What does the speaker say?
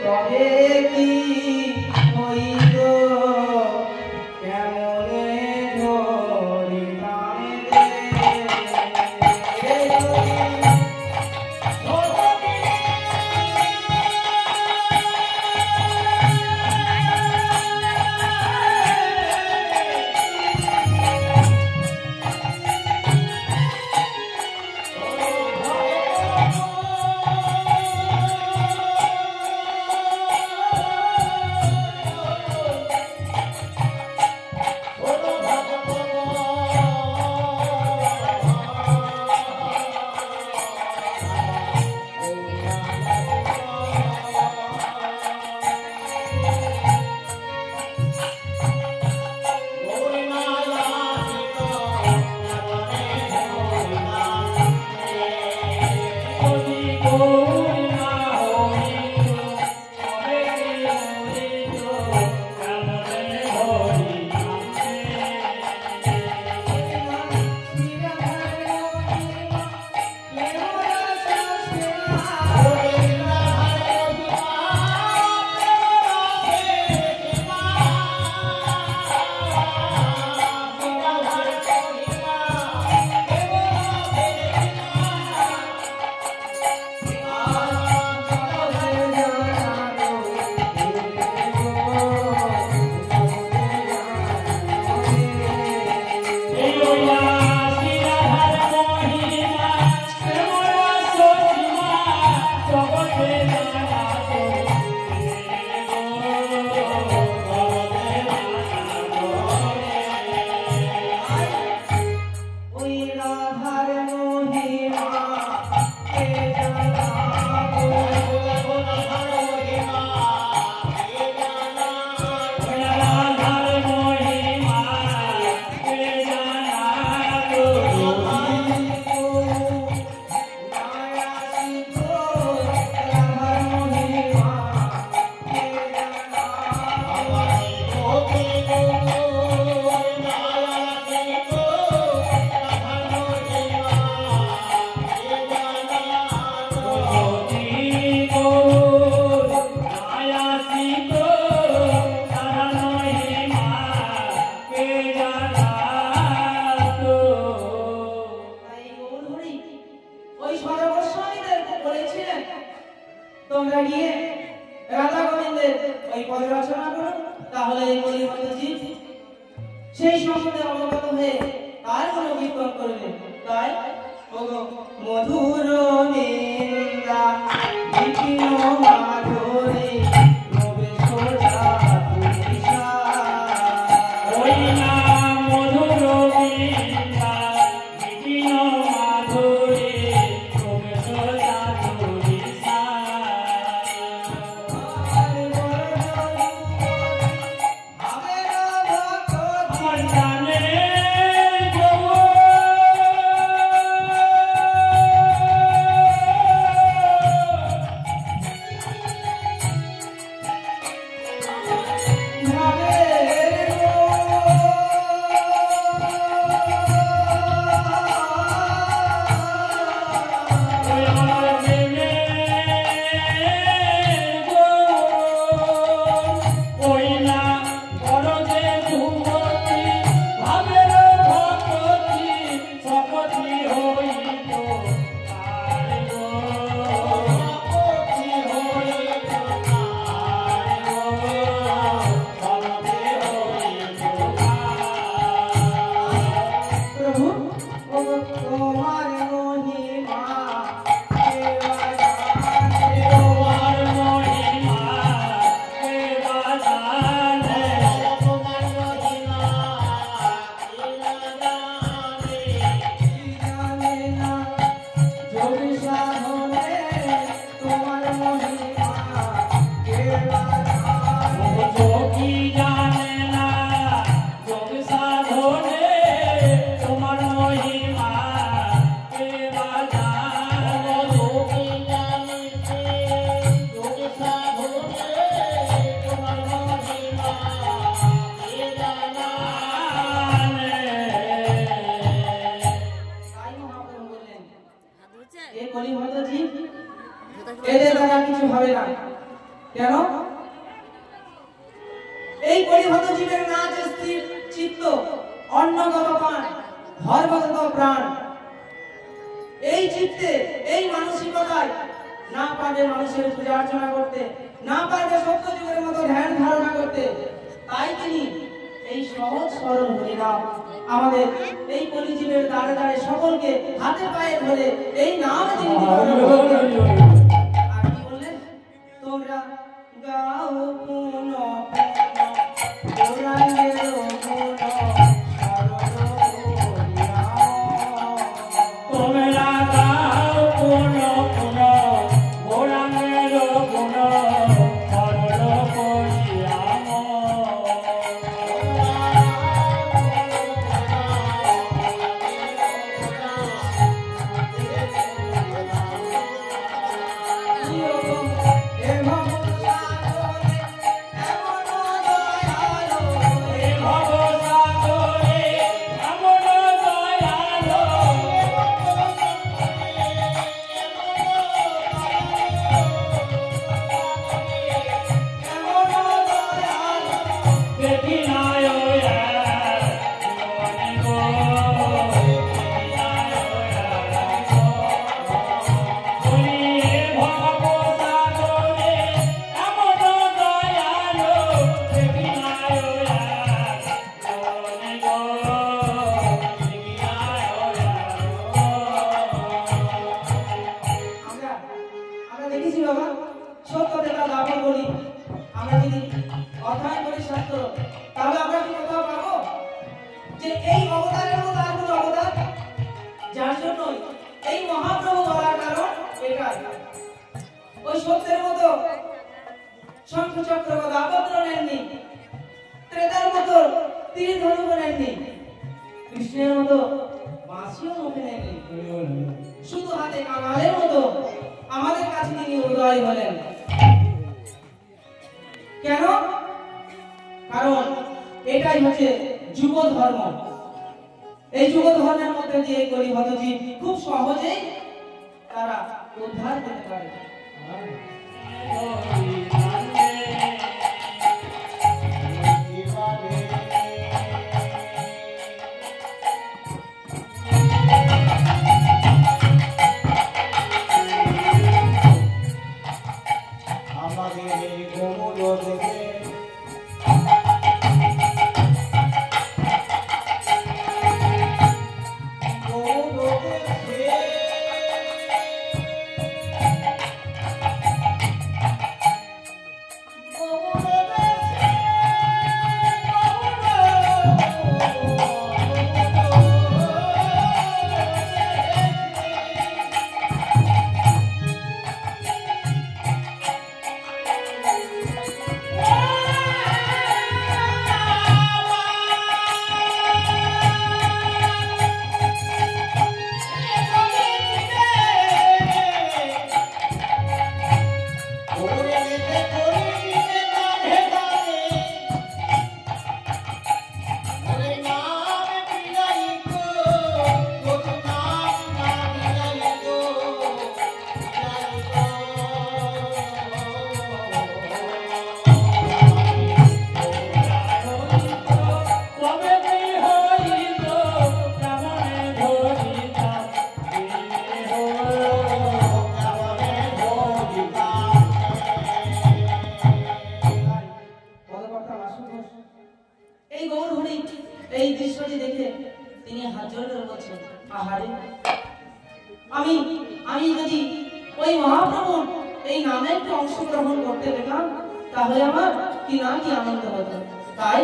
তবে কি হইল কেমনে ধরি নামে তোমরা গিয়ে রাধা গোবিন্দের ওই পদ রচনা করো, তাহলে এই কলিবদ্ধ সেই সম্বন্ধে অবগত হয়ে তার কোনো কীর্তন করবে। তাই ওগো মধুর নিন্দা বিপিন মাধুরী কেন? এই পরিহত জীবের নাচ স্থির চিত্ত, অন্নগত প্রাণ, ধর্মগত প্রাণ। এই চিত্তে, এই মানসিকতায় না পারবে মানুষের পূজা অর্চনা করতে, না পারবে সত্য যুগের মতো ধ্যান ধারণা করতে। তাই তিনি এই সহজ সরল হরিনাম আমাদের এই কলিজীবের দ্বারে দ্বারে সকলকে হাতে পায়ে ধরে এই নাম তিনি দিলেন। আর কি বললেন? তোমরা গাও পুন গৌরাঙ্গের গুণ তোমরা গাও পুন পুন গৌরাঙ্গের গুণ সরল করিয়াম। কৃষ্ণের মতো বাঁশিও মুখে নেননি, শুধু হাতে কাঙালের মতো আমাদের কাছে তিনি উদয় হলেন। কেন? কারণ এটাই হচ্ছে যুগ ধর্ম। এই যুগ ধর্মের মধ্যে দিয়ে কলিহত জীব খুব সহজেই তারা উদ্ধার করতে পারে। এই দৃশ্যটি দেখে তিনি হাত জোড় করে বলছেন, আহারে আমি যদি ওই মহাপ্রভুর এই নামে একটু অংশগ্রহণ করতে পেতাম তাহলে আমার কি না কি আনন্দ হতো। তাই